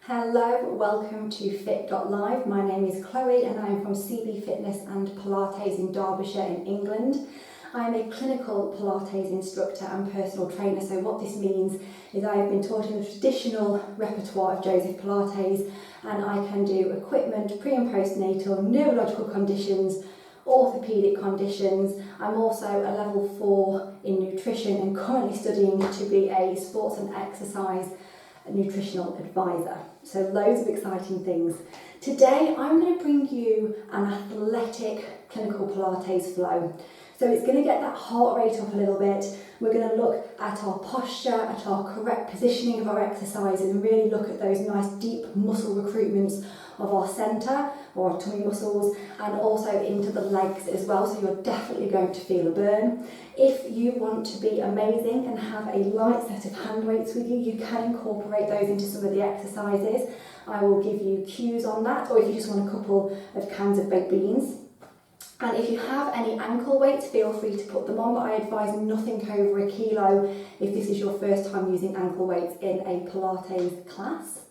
Hello, welcome to Fit.live. My name is Chloe and I'm from CB Fitness and Pilates in Derbyshire in England. I'm a clinical Pilates instructor and personal trainer, so what this means is I have been taught in the traditional repertoire of Joseph Pilates, and I can do equipment, pre and postnatal, neurological conditions, orthopaedic conditions. I'm also a level 4 in nutrition and currently studying to be a sports and exercise nutritional advisor. So loads of exciting things. Today I'm going to bring you an athletic clinical Pilates flow. So it's going to get that heart rate up a little bit. We're going to look at our posture, at our correct positioning of our exercises, and really look at those nice deep muscle recruitments of our centre or our tummy muscles, and also into the legs as well, so you're definitely going to feel a burn. If you want to be amazing and have a light set of hand weights with you, you can incorporate those into some of the exercises. I will give you cues on that, or if you just want a couple of cans of baked beans. And if you have any ankle weights, feel free to put them on, but I advise nothing over 1 kilo if this is your first time using ankle weights in a Pilates class.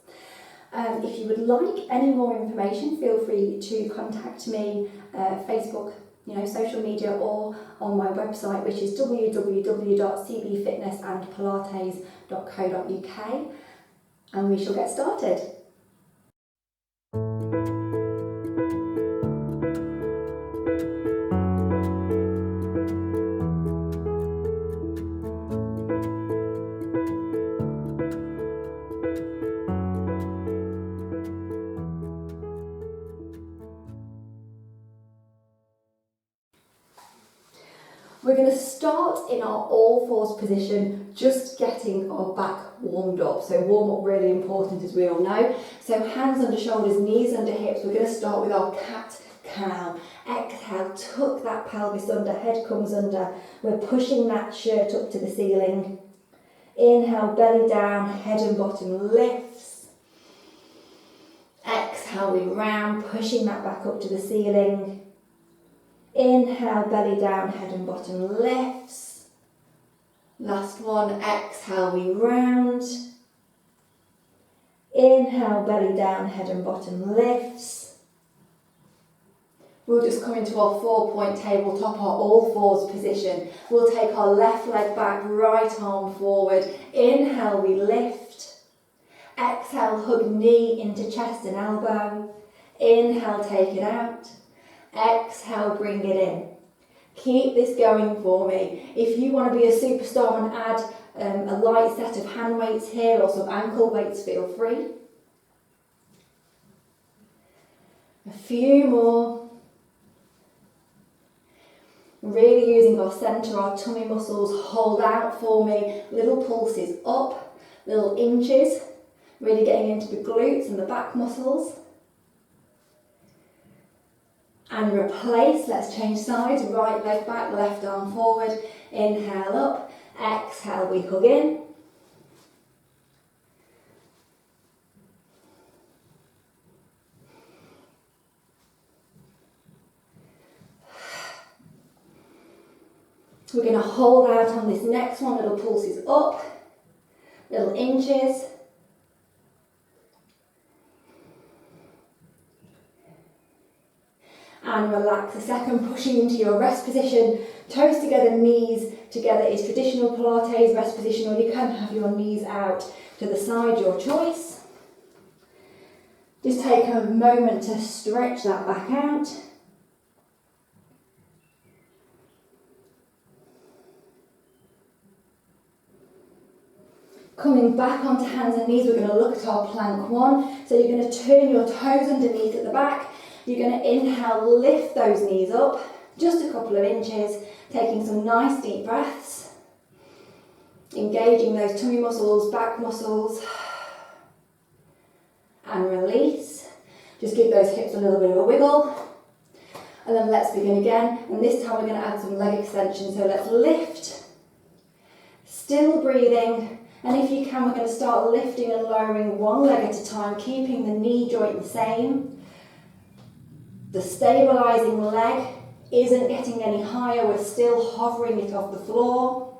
If you would like any more information, feel free to contact me, Facebook, social media, or on my website, which is www.cbfitnessandpilates.co.uk, and we shall get started. We're going to start in our all fours position, just getting our back warmed up. So warm up really important, as we all know. So hands under shoulders, knees under hips. We're going to start with our cat-cow. Exhale, tuck that pelvis under, head comes under. We're pushing that shirt up to the ceiling. Inhale, belly down, head and bottom lifts. Exhale, we round, pushing that back up to the ceiling. Inhale, belly down, head and bottom lifts. Last one, exhale, we round. Inhale, belly down, head and bottom lifts. We'll just come into our 4-point tabletop, our all fours position. We'll take our left leg back, right arm forward. Inhale, we lift. Exhale, hug knee into chest and elbow. Inhale, take it out. Exhale, bring it in. Keep this going for me. If you want to be a superstar and add a light set of hand weights here or some ankle weights, feel free. A few more. Really using our centre, our tummy muscles. Hold out for me. Little pulses up, little inches. Really getting into the glutes and the back muscles. And replace, let's change sides, right leg back, left arm forward, inhale up, exhale, we hug in. We're going to hold out on this next one, little pulses up, little inches. And relax a second, pushing into your rest position. Toes together, knees together is traditional Pilates rest position, or you can have your knees out to the side, your choice. Just take a moment to stretch that back out. Coming back onto hands and knees, we're going to look at our plank 1. So you're going to turn your toes underneath at the back. You're going to inhale, lift those knees up, just a couple of inches, taking some nice deep breaths, engaging those tummy muscles, back muscles, and release. Just give those hips a little bit of a wiggle, and then let's begin again, and this time we're going to add some leg extension. So let's lift, still breathing, and if you can, we're going to start lifting and lowering one leg at a time, keeping the knee joint the same. The stabilising leg isn't getting any higher, we're still hovering it off the floor.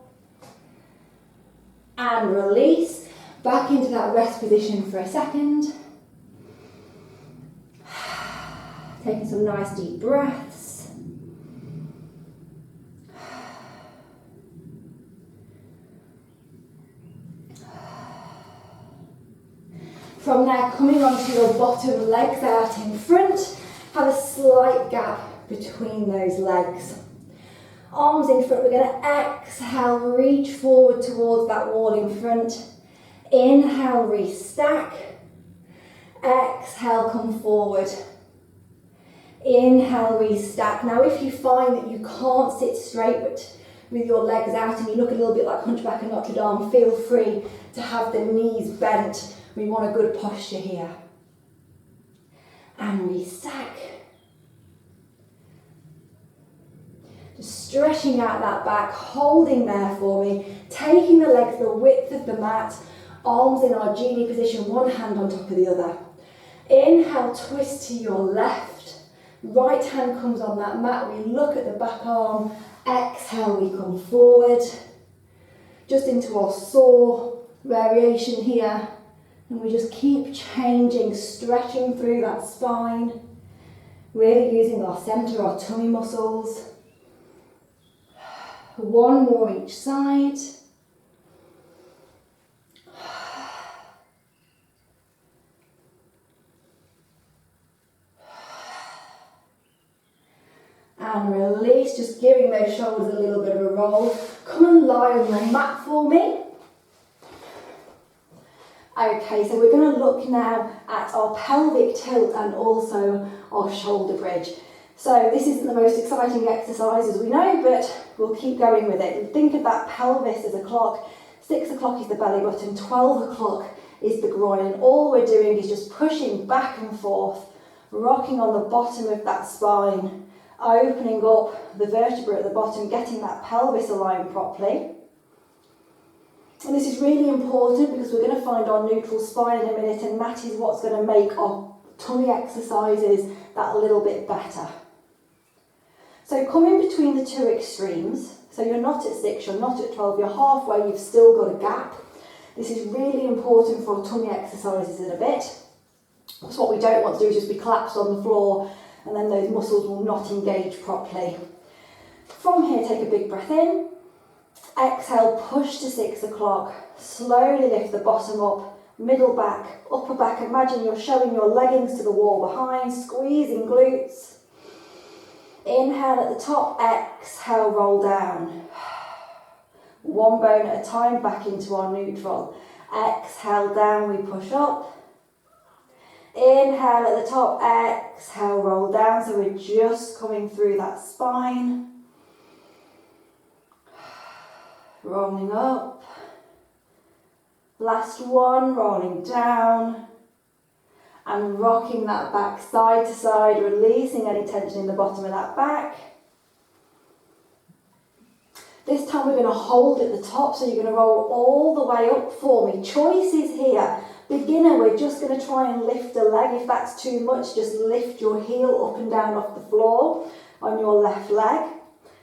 And release, back into that rest position for a second. Taking some nice deep breaths. From there, coming onto your bottom legs out in front, have a slight gap between those legs. Arms in front, we're going to exhale, reach forward towards that wall in front. Inhale, restack. Exhale, come forward. Inhale, restack. Now if you find that you can't sit straight with your legs out and you look a little bit like Hunchback of Notre Dame, feel free to have the knees bent. We want a good posture here. And restack. Just stretching out that back, holding there for me, taking the legs the width of the mat, arms in our genie position, one hand on top of the other. Inhale, twist to your left. Right hand comes on that mat, we look at the back arm. Exhale, we come forward. Just into our saw variation here. And we just keep changing, stretching through that spine. Really using our centre, our tummy muscles. One more each side. And release, just giving those shoulders a little bit of a roll. Come and lie on your mat for me. Okay, so we're going to look now at our pelvic tilt and also our shoulder bridge. So this isn't the most exciting exercise as we know, but we'll keep going with it. Think of that pelvis as a clock. 6 o'clock is the belly button, 12 o'clock is the groin, and all we're doing is just pushing back and forth, rocking on the bottom of that spine, opening up the vertebra at the bottom, getting that pelvis aligned properly. And this is really important because we're going to find our neutral spine in a minute, and that is what's going to make our tummy exercises that little bit better. So come in between the two extremes. So you're not at 6, you're not at 12, you're halfway, you've still got a gap. This is really important for our tummy exercises in a bit. So what we don't want to do is just be collapsed on the floor and then those muscles will not engage properly. From here, take a big breath in. Exhale, push to 6 o'clock. Slowly lift the bottom up, middle back, upper back. Imagine you're showing your leggings to the wall behind, squeezing glutes. Inhale at the top, exhale, roll down. One bone at a time, back into our neutral. Exhale, down, we push up. Inhale at the top, exhale, roll down. So we're just coming through that spine. Rolling up. Last one, rolling down. And rocking that back side to side, releasing any tension in the bottom of that back. This time we're going to hold at the top, so you're going to roll all the way up for me. Choices here. Beginner, we're just going to try and lift a leg. If that's too much, just lift your heel up and down off the floor on your left leg.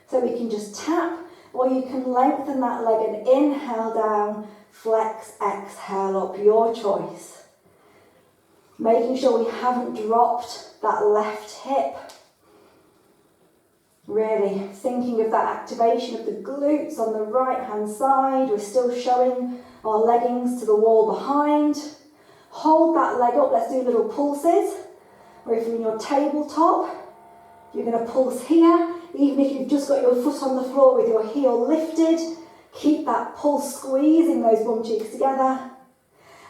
So we can just tap, or you can lengthen that leg and inhale down, flex, exhale up, your choice. Making sure we haven't dropped that left hip. Really thinking of that activation of the glutes on the right hand side. We're still showing our leggings to the wall behind. Hold that leg up, let's do little pulses. Or if you're in your tabletop, you're going to pulse here. Even if you've just got your foot on the floor with your heel lifted, keep that pulse, squeezing those bum cheeks together.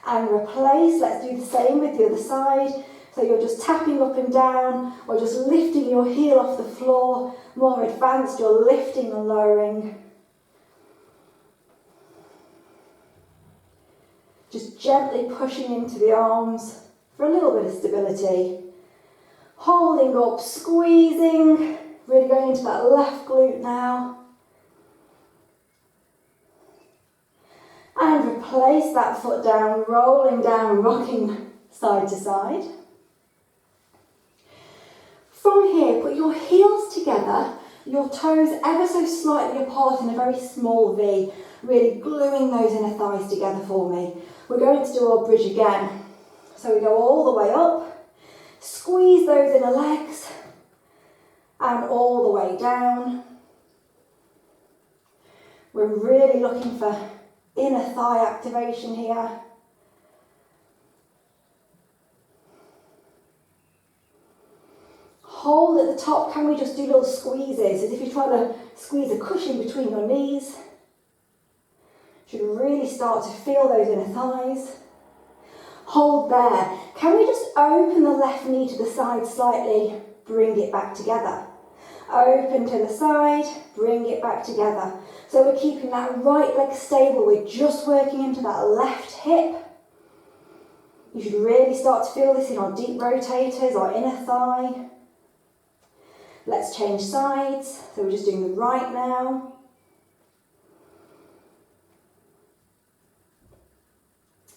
And replace, let's do the same with the other side. So you're just tapping up and down, or just lifting your heel off the floor. More advanced, you're lifting and lowering. Just gently pushing into the arms for a little bit of stability. Holding up, squeezing, really going into that left glute now. And replace that foot down, rolling down, rocking side to side. From here, put your heels together, your toes ever so slightly apart in a very small V, really gluing those inner thighs together for me. We're going to do our bridge again. So we go all the way up, squeeze those inner legs, and all the way down. We're really looking for inner thigh activation here. Hold at the top. Can we just do little squeezes as if you're trying to squeeze a cushion between your knees? Should really start to feel those inner thighs. Hold there. Can we just open the left knee to the side slightly? Bring it back together. Open to the side, bring it back together. So we're keeping that right leg stable. We're just working into that left hip. You should really start to feel this in our deep rotators, our inner thigh. Let's change sides. So we're just doing the right now.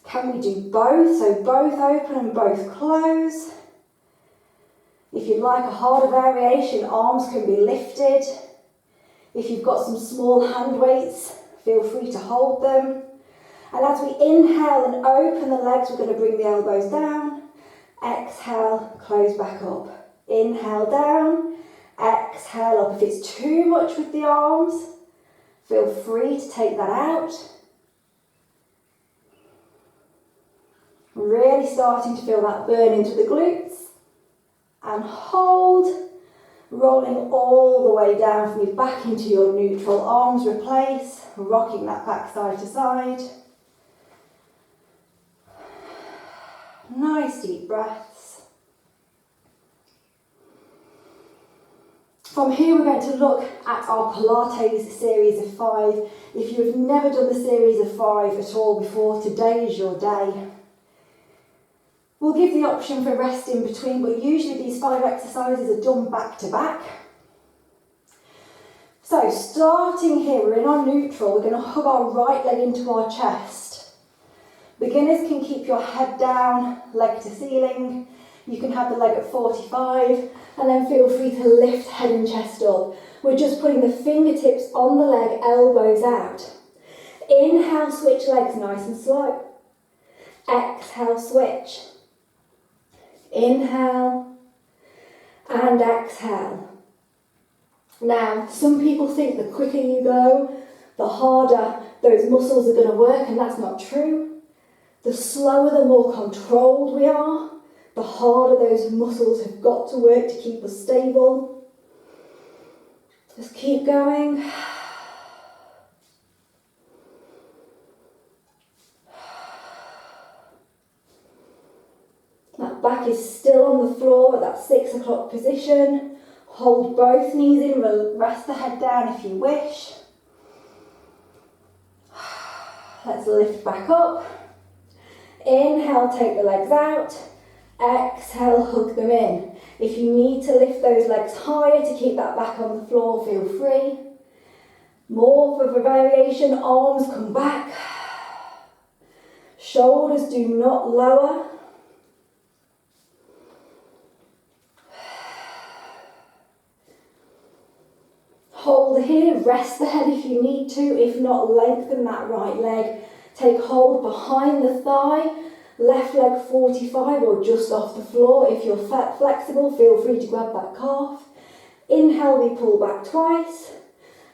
Can we do both? So both open and both close. If you'd like a harder variation, arms can be lifted. If you've got some small hand weights, feel free to hold them. And as we inhale and open the legs, we're going to bring the elbows down. Exhale, close back up. Inhale down, exhale up. If it's too much with the arms, feel free to take that out. Really starting to feel that burn into the glutes. And hold, rolling all the way down from your back into your neutral. Arms replace, rocking that back side to side. Nice deep breaths. From here we're going to look at our Pilates series of 5. If you have never done the series of 5 at all before, today is your day. We'll give the option for rest in between, but usually these 5 exercises are done back to back. So starting here, we're in our neutral. We're going to hug our right leg into our chest. Beginners can keep your head down, leg to ceiling. You can have the leg at 45 and then feel free to lift head and chest up. We're just putting the fingertips on the leg, elbows out. Inhale, switch legs nice and slow. Exhale, switch. Inhale and exhale. Now, some people think the quicker you go, the harder those muscles are going to work, and that's not true. The slower, the more controlled we are, the harder those muscles have got to work to keep us stable. Just keep going. That back is still on the floor at that 6 o'clock position. Hold both knees in, rest the head down if you wish. Let's lift back up. Inhale, take the legs out. Exhale, hug them in. If you need to lift those legs higher to keep that back on the floor, feel free. More of a variation, arms come back. Shoulders do not lower. Hold here, rest the head if you need to. If not, lengthen that right leg. Take hold behind the thigh. Left leg 45 or just off the floor. If you're flexible, feel free to grab that calf. Inhale, we pull back twice.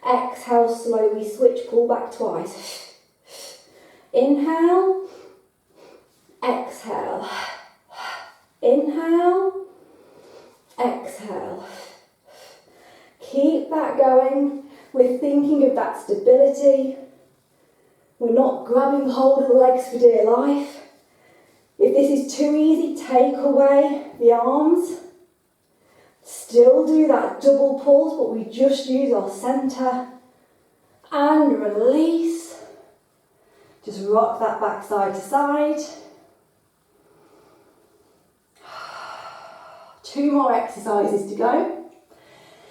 Exhale, slowly switch, pull back twice. Inhale. Exhale. Inhale. Exhale. Keep that going. We're thinking of that stability. We're not grabbing hold of the legs for dear life. If this is too easy, take away the arms. Still do that double pulse, but we just use our centre. And release. Just rock that back side to side. 2 more exercises to go.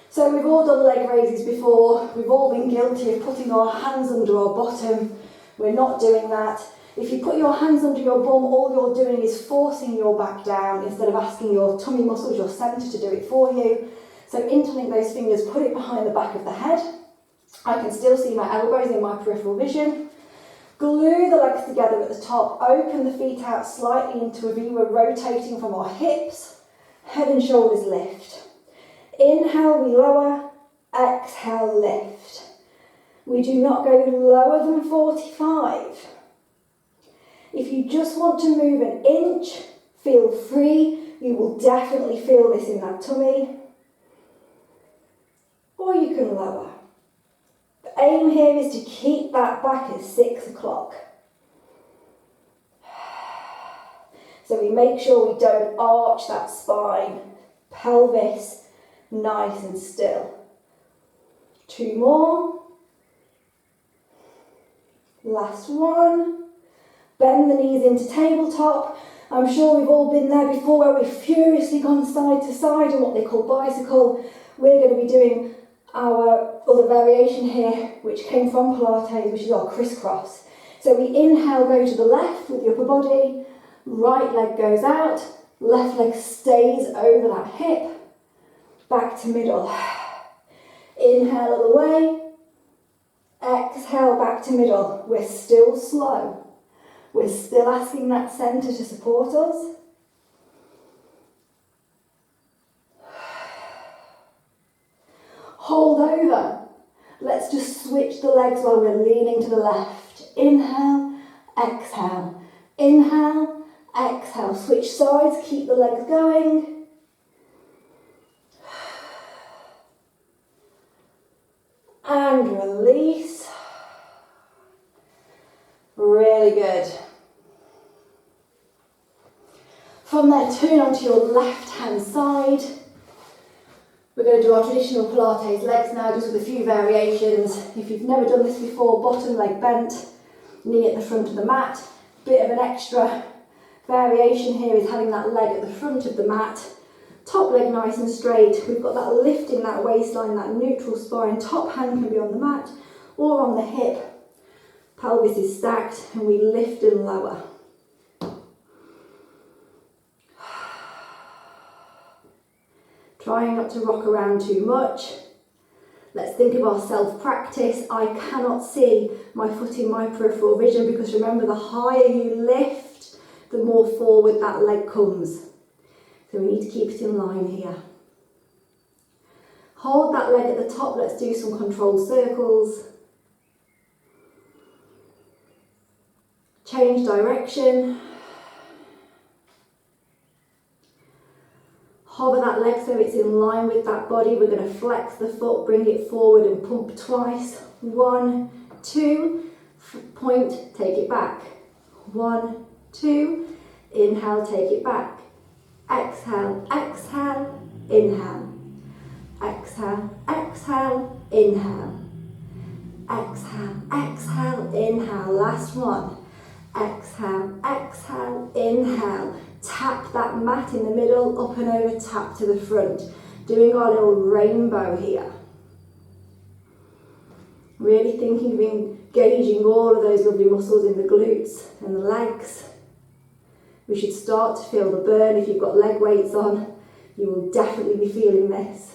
So we've all done leg raises before. We've all been guilty of putting our hands under our bottom. We're not doing that. If you put your hands under your bum, all you're doing is forcing your back down instead of asking your tummy muscles, your centre, to do it for you. So interlink those fingers, put it behind the back of the head. I can still see my elbows in my peripheral vision. Glue the legs together at the top. Open the feet out slightly into a V. We're rotating from our hips. Head and shoulders lift. Inhale, we lower. Exhale, lift. We do not go lower than 45. If you just want to move an inch, feel free. You will definitely feel this in that tummy. Or you can lower. The aim here is to keep that back at 6 o'clock. So we make sure we don't arch that spine. Pelvis nice and still. 2 more. Last one. Bend the knees into tabletop. I'm sure we've all been there before where we've furiously gone side to side in what they call bicycle. We're going to be doing our other variation here, which came from Pilates, which is our crisscross. So we inhale, go to the left with the upper body, right leg goes out, left leg stays over that hip, back to middle. Inhale other way, exhale back to middle. We're still slow. We're still asking that centre to support us. Hold over. Let's just switch the legs while we're leaning to the left. Inhale, exhale. Inhale, exhale. Switch sides, keep the legs going. And release. Really good. From there, turn onto your left-hand side. We're going to do our traditional Pilates legs now, just with a few variations. If you've never done this before, bottom leg bent, knee at the front of the mat. Bit of an extra variation here is having that leg at the front of the mat. Top leg nice and straight. We've got that lift in that waistline, that neutral spine. Top hand can be on the mat or on the hip. Pelvis is stacked and we lift and lower. Trying not to rock around too much. Let's think of our self-practice. I cannot see my foot in my peripheral vision because remember, the higher you lift, the more forward that leg comes. So we need to keep it in line here. Hold that leg at the top. Let's do some controlled circles. Change direction. Hover that leg so it's in line with that body. We're going to flex the foot, bring it forward and pump twice. 1, 2, point, take it back. 1, 2, inhale, take it back. Exhale, exhale, inhale. Exhale, exhale, inhale. Exhale, exhale, inhale. Last one. Exhale, exhale, inhale. Tap that mat in the middle, up and over, tap to the front. Doing our little rainbow here. Really thinking of engaging all of those lovely muscles in the glutes and the legs. We should start to feel the burn. If you've got leg weights on, you will definitely be feeling this.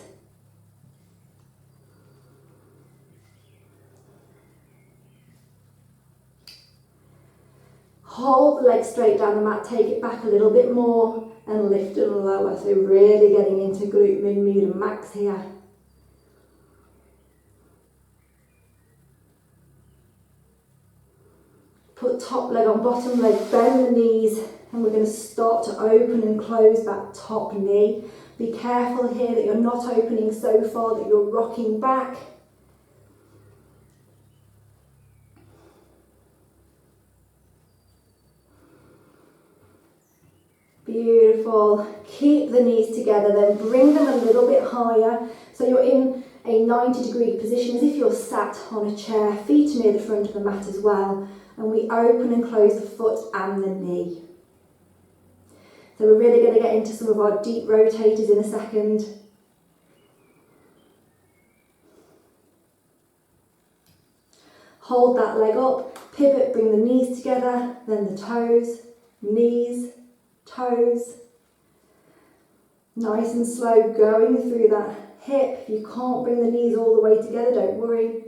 Hold the legs straight down the mat, take it back a little bit more and lift and lower. So really getting into glute mid, medium, max here. Put top leg on bottom leg, bend the knees, and we're going to start to open and close that top knee. Be careful here that you're not opening so far that you're rocking back. Beautiful. Keep the knees together, then bring them a little bit higher. So you're in a 90-degree position as if you're sat on a chair, feet near the front of the mat as well. And we open and close the foot and the knee. So we're really going to get into some of our deep rotators in a second. Hold that leg up, pivot, bring the knees together, then the toes, knees, toes. Nice and slow, going through that hip. If you can't bring the knees all the way together, don't worry.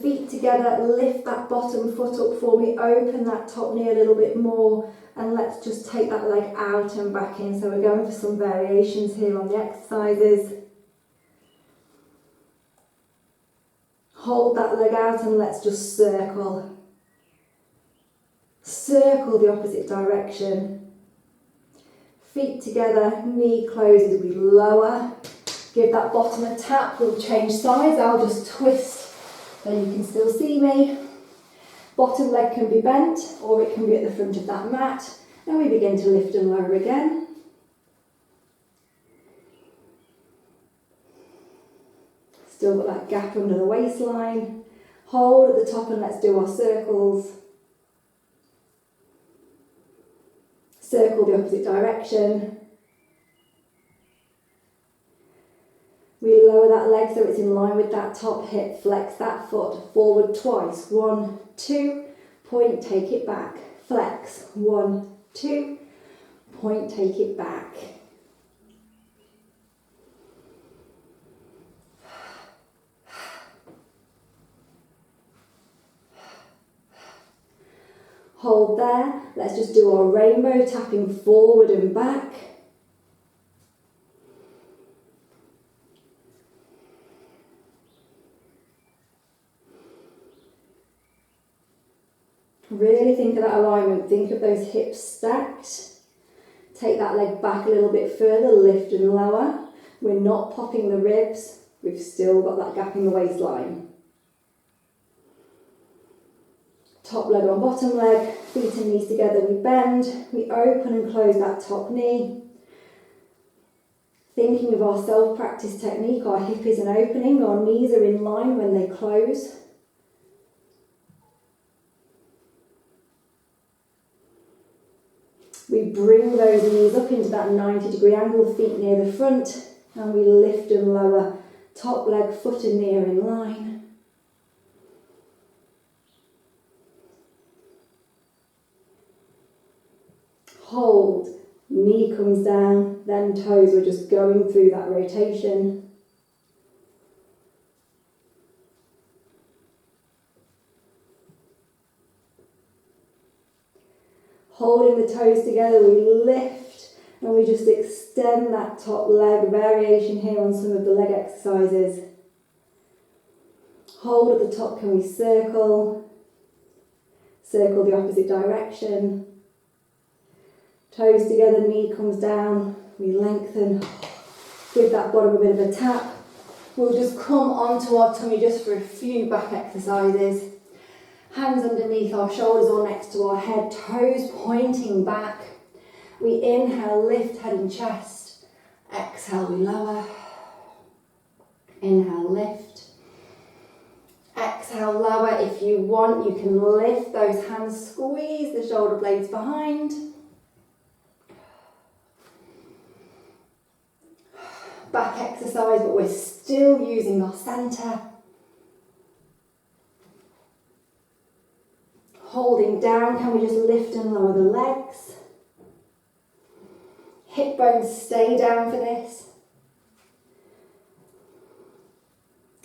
feet together, lift that bottom foot up for me, open that top knee a little bit more, and let's just take that leg out and back in. So we're going for some variations here on the exercises. Hold that leg out and let's just circle. Circle the opposite direction. Feet together, knee closes, we lower. Give that bottom a tap, we'll change sides. I'll just twist so you can still see me. Bottom leg can be bent or it can be at the front of that mat. And we begin to lift and lower again. Still got that gap under the waistline. Hold at the top and let's do our circles. Circle the opposite direction. We lower that leg so it's in line with that top hip. Flex that foot forward twice. 1, 2, point, take it back. Flex. 1, 2, point, take it back. Hold there. Let's just do our rainbow, tapping forward and back. Really think of that alignment, think of those hips stacked. Take that leg back a little bit further, lift and lower. We're not popping the ribs, we've still got that gap in the waistline. Top leg on bottom leg, feet and knees together, we bend, we open and close that top knee. Thinking of our self-practice technique, our hip is an opening, our knees are in line when they close. We bring those knees up into that 90-degree angle, feet near the front, and we lift and lower. Top leg, foot and knee are in line. Hold, knee comes down, then toes, we're just going through that rotation. Holding the toes together, we lift and we just extend that top leg. Variation here on some of the leg exercises. Hold at the top, can we circle? Circle the opposite direction. Toes together, knee comes down, we lengthen. Give that bottom a bit of a tap. We'll just come onto our tummy just for a few back exercises. Hands underneath our shoulders or next to our head, toes pointing back. We inhale, lift head and chest. Exhale, we lower. Inhale, lift. Exhale, lower. If you want, you can lift those hands, squeeze the shoulder blades behind. Back exercise, but we're still using our centre. Holding down, can we just lift and lower the legs? Hip bones stay down for this.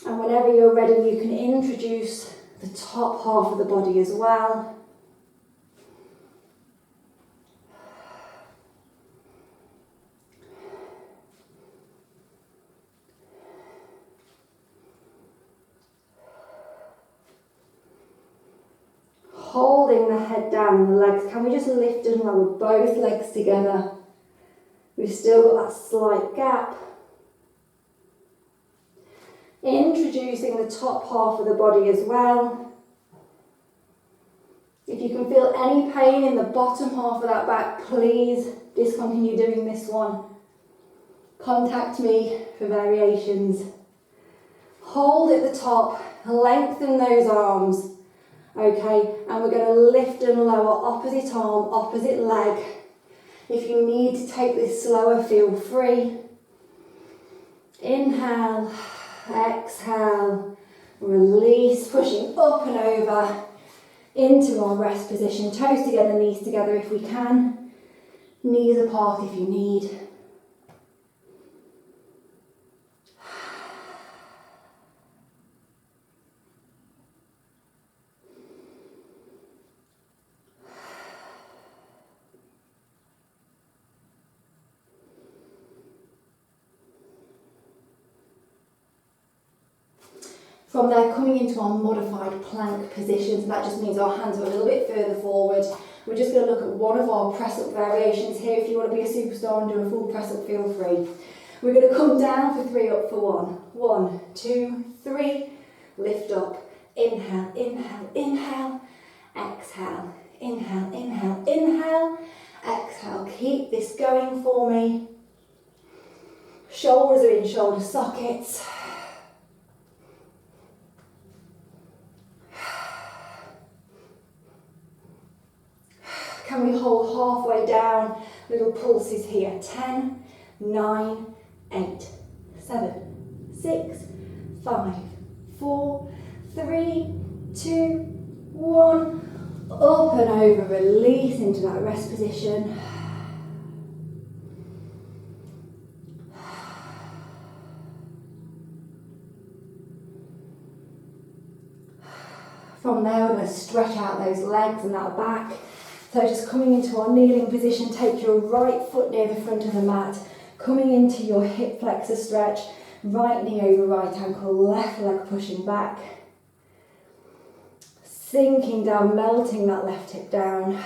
And whenever you're ready, you can introduce the top half of the body as well. Holding the head down and the legs, can we just lift and lower both legs together? We've still got that slight gap. Introducing the top half of the body as well. If you can feel any pain in the bottom half of that back, please discontinue doing this one. Contact me for variations. Hold at the top, lengthen those arms. Okay, and we're going to lift and lower opposite arm, opposite leg. If you need to take this slower, feel free. Inhale, exhale, release, pushing up and over into our rest position. Toes together, knees together if we can. Knees apart if you need. From there, coming into our modified plank position, so that just means our hands are a little bit further forward. We're just going to look at one of our press-up variations here. If you want to be a superstar and do a full press-up, feel free. We're going to come down for 3, up for 1. 1, 2, 3, lift up. Inhale, inhale, inhale, exhale. Inhale, inhale, inhale, exhale. Keep this going for me. Shoulders are in shoulder sockets. Can we hold halfway down? Little pulses here. 10, 9, 8, 7, 6, 5, 4, 3, 2, 1. Up and over, release into that rest position. From there, we're going to stretch out those legs and that back. So just coming into our kneeling position, take your right foot near the front of the mat, coming into your hip flexor stretch, right knee over right ankle, left leg pushing back, sinking down, melting that left hip down,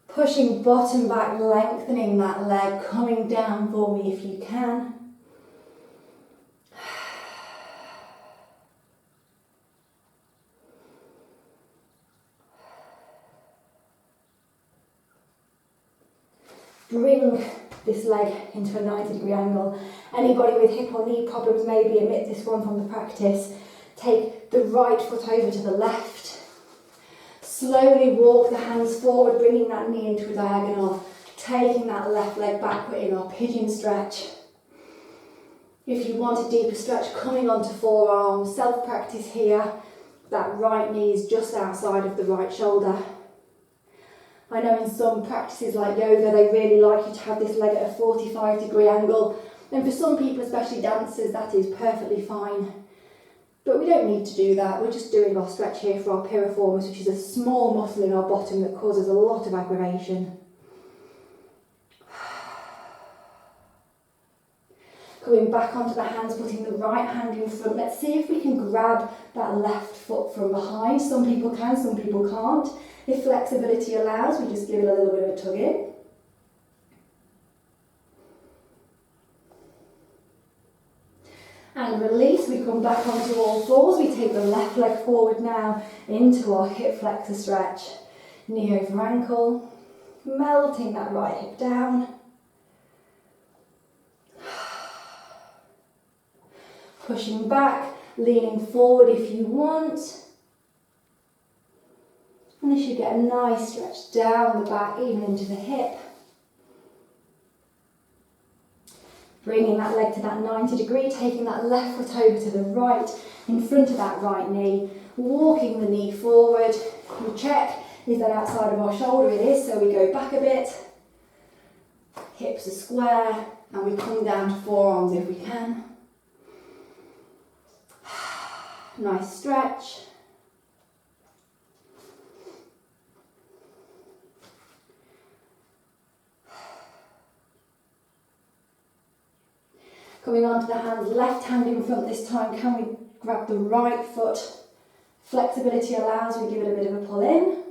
pushing bottom back, lengthening that leg, coming down for me if you can. Bring this leg into a 90-degree angle. Anybody with hip or knee problems maybe omit this one from the practice. Take the right foot over to the left. Slowly walk the hands forward, bringing that knee into a diagonal. Taking that left leg backward in our pigeon stretch. If you want a deeper stretch, coming onto forearms. Self-practice here. That right knee is just outside of the right shoulder. I know in some practices like yoga, they really like you to have this leg at a 45-degree angle. And for some people, especially dancers, that is perfectly fine. But we don't need to do that. We're just doing our stretch here for our piriformis, which is a small muscle in our bottom that causes a lot of aggravation. Coming back onto the hands, putting the right hand in front. Let's see if we can grab that left foot from behind. Some people can, some people can't. If flexibility allows, we just give it a little bit of a tug in. And release, we come back onto all fours. We take the left leg forward now into our hip flexor stretch. Knee over ankle, melting that right hip down. Pushing back, leaning forward if you want. And you should get a nice stretch down the back, even into the hip. Bringing that leg to that 90 degree, taking that left foot over to the right, in front of that right knee, walking the knee forward. We check, is that outside of our shoulder? It is, so we go back a bit. Hips are square, and we come down to forearms if we can. Nice stretch. Coming onto the hands, left hand in front this time. Can we grab the right foot? Flexibility allows, we give it a bit of a pull in.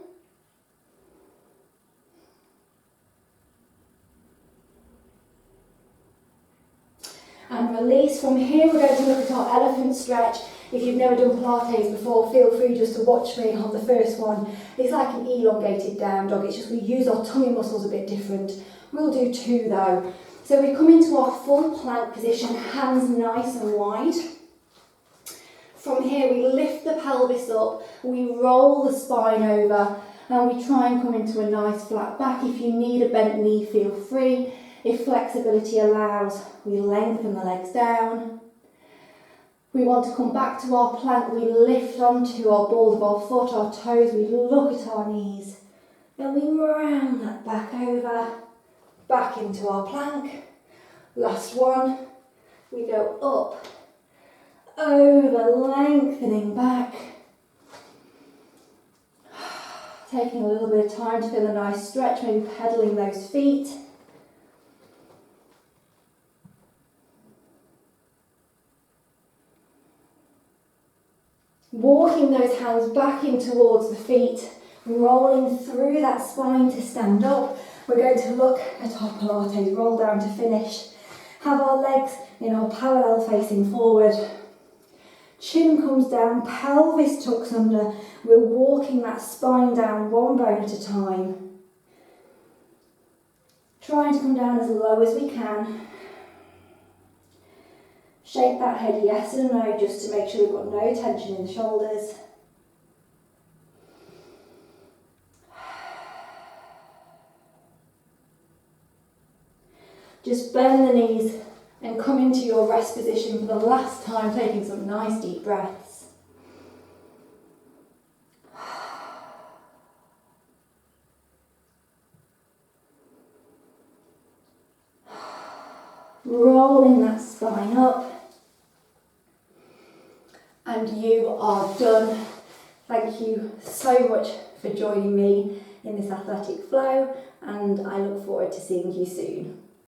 And release. From here we're going to look at our elephant stretch. If you've never done Pilates before, feel free just to watch me on the first one. It's like an elongated down dog, it's just we use our tummy muscles a bit different. We'll do 2 though. So we come into our full plank position, hands nice and wide. From here we lift the pelvis up, we roll the spine over, and we try and come into a nice flat back. If you need a bent knee, feel free. If flexibility allows, we lengthen the legs down. We want to come back to our plank, we lift onto our balls of our foot, our toes, we look at our knees, and we round that back over, back into our plank. Last one, we go up, over, lengthening back. Taking a little bit of time to feel a nice stretch, maybe pedaling those feet. Walking those hands back in towards the feet, rolling through that spine to stand up. We're going to look at our Pilates roll down to finish. Have our legs in our parallel facing forward. Chin comes down, pelvis tucks under. We're walking that spine down one bone at a time. Trying to come down as low as we can. Shake that head yes and no just to make sure we've got no tension in the shoulders. Just bend the knees and come into your rest position for the last time, taking some nice deep breaths. Rolling that spine up. And you are done. Thank you so much for joining me in this athletic flow, and I look forward to seeing you soon.